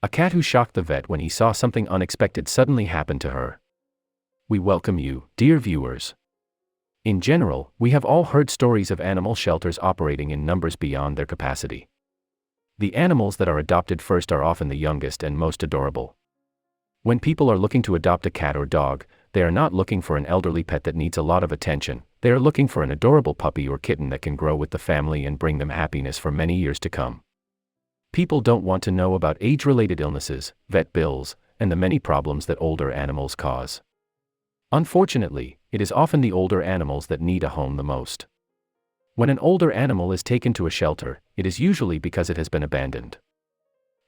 A cat who shocked the vet when he saw something unexpected suddenly happen to her. We welcome you, dear viewers. In general, we have all heard stories of animal shelters operating in numbers beyond their capacity. The animals that are adopted first are often the youngest and most adorable. When people are looking to adopt a cat or dog, they are not looking for an elderly pet that needs a lot of attention. They are looking for an adorable puppy or kitten that can grow with the family and bring them happiness for many years to come. People don't want to know about age-related illnesses, vet bills, and the many problems that older animals cause. Unfortunately, it is often the older animals that need a home the most. When an older animal is taken to a shelter, it is usually because it has been abandoned.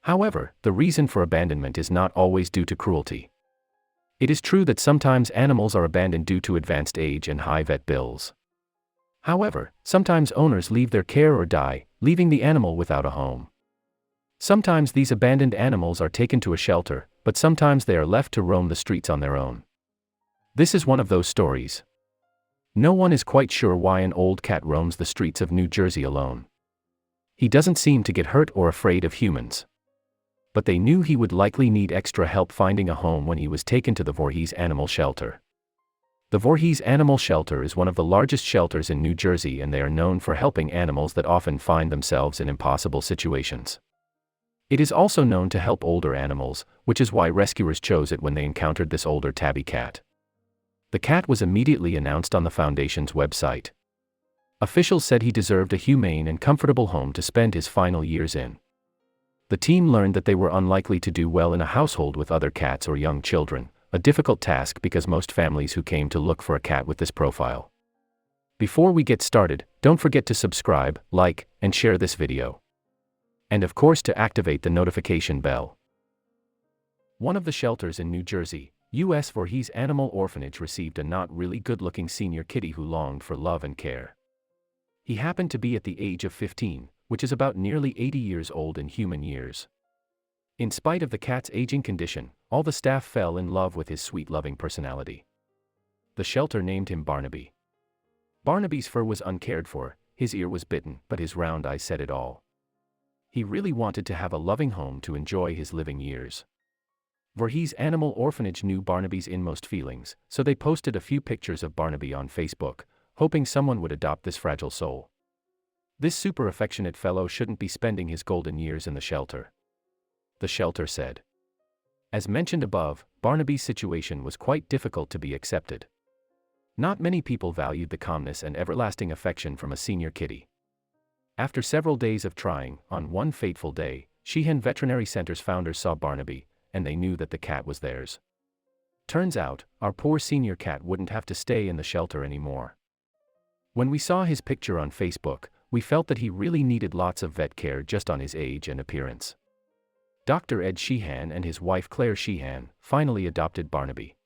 However, the reason for abandonment is not always due to cruelty. It is true that sometimes animals are abandoned due to advanced age and high vet bills. However, sometimes owners leave their care or die, leaving the animal without a home. Sometimes these abandoned animals are taken to a shelter, but sometimes they are left to roam the streets on their own. This is one of those stories. No one is quite sure why an old cat roams the streets of New Jersey alone. He doesn't seem to get hurt or afraid of humans. But they knew he would likely need extra help finding a home when he was taken to the Voorhees Animal Shelter. The Voorhees Animal Shelter is one of the largest shelters in New Jersey, and they are known for helping animals that often find themselves in impossible situations. It is also known to help older animals, which is why rescuers chose it when they encountered this older tabby cat. The cat was immediately announced on the foundation's website. Officials said he deserved a humane and comfortable home to spend his final years in. The team learned that they were unlikely to do well in a household with other cats or young children, a difficult task because most families who came to look for a cat with this profile. Before we get started, don't forget to subscribe, like, and share this video. And of course to activate the notification bell. One of the shelters in New Jersey, U.S. Voorhees Animal Orphanage, received a not really good-looking senior kitty who longed for love and care. He happened to be at the age of 15, which is about nearly 80 years old in human years. In spite of the cat's aging condition, all the staff fell in love with his sweet, loving personality. The shelter named him Barnaby. Barnaby's fur was uncared for, his ear was bitten, but his round eyes said it all. He really wanted to have a loving home to enjoy his living years. Voorhees Animal Orphanage knew Barnaby's inmost feelings, so they posted a few pictures of Barnaby on Facebook, hoping someone would adopt this fragile soul. This super affectionate fellow shouldn't be spending his golden years in the shelter. The shelter said. As mentioned above, Barnaby's situation was quite difficult to be accepted. Not many people valued the calmness and everlasting affection from a senior kitty. After several days of trying, on one fateful day, Sheehan Veterinary Center's founders saw Barnaby, and they knew that the cat was theirs. Turns out, our poor senior cat wouldn't have to stay in the shelter anymore. When we saw his picture on Facebook, we felt that he really needed lots of vet care just on his age and appearance. Dr. Ed Sheehan and his wife Claire Sheehan finally adopted Barnaby.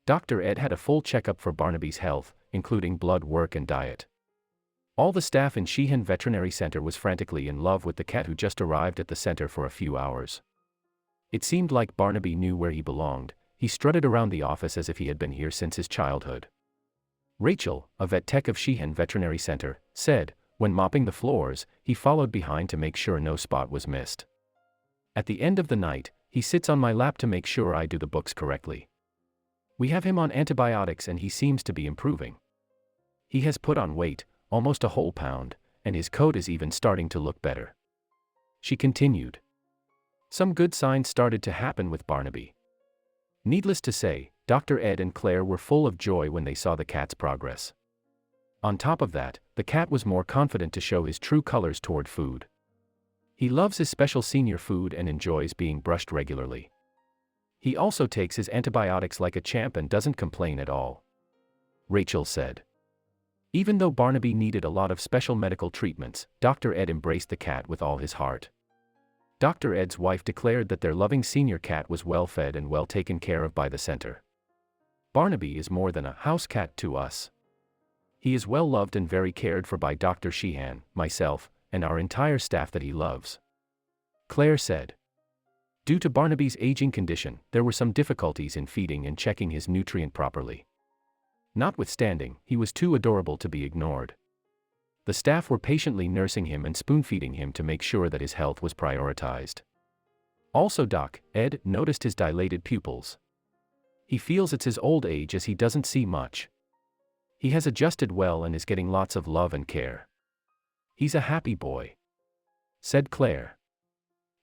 Dr. Ed had a full checkup for Barnaby's health, including blood work and diet. All the staff in Sheehan Veterinary Center was frantically in love with the cat who just arrived at the center for a few hours. It seemed like Barnaby knew where he belonged. He strutted around the office as if he had been here since his childhood. Rachel, a vet tech of Sheehan Veterinary Center, said, when mopping the floors, he followed behind to make sure no spot was missed. At the end of the night, he sits on my lap to make sure I do the books correctly. We have him on antibiotics and he seems to be improving. He has put on weight, almost a whole pound, and his coat is even starting to look better. She continued. Some good signs started to happen with Barnaby. Needless to say, Dr. Ed and Claire were full of joy when they saw the cat's progress. On top of that, the cat was more confident to show his true colors toward food. He loves his special senior food and enjoys being brushed regularly. He also takes his antibiotics like a champ and doesn't complain at all. Rachel said. Even though Barnaby needed a lot of special medical treatments, Dr. Ed embraced the cat with all his heart. Dr. Ed's wife declared that their loving senior cat was well fed and well taken care of by the center. Barnaby is more than a house cat to us. He is well loved and very cared for by Dr. Sheehan, myself, and our entire staff that he loves. Claire said. Due to Barnaby's aging condition, there were some difficulties in feeding and checking his nutrient properly. Notwithstanding, he was too adorable to be ignored. The staff were patiently nursing him and spoon-feeding him to make sure that his health was prioritized. Also Doc Ed noticed his dilated pupils. He feels it's his old age as he doesn't see much. He has adjusted well and is getting lots of love and care. He's a happy boy," said Claire.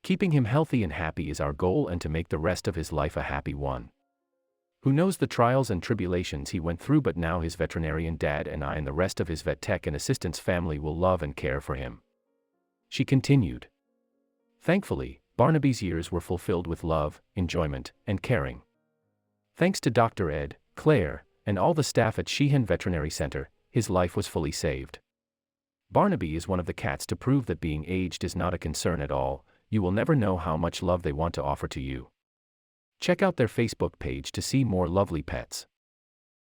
"Keeping him healthy and happy is our goal, and to make the rest of his life a happy one. Who knows the trials and tribulations he went through, but now his veterinarian dad and I and the rest of his vet tech and assistants family will love and care for him," she continued. Thankfully, Barnaby's years were fulfilled with love, enjoyment, and caring. Thanks to Dr. Ed, Claire, and all the staff at Sheehan Veterinary Center, his life was fully saved. Barnaby is one of the cats to prove that being aged is not a concern at all. You will never know how much love they want to offer to you. Check out their Facebook page to see more lovely pets.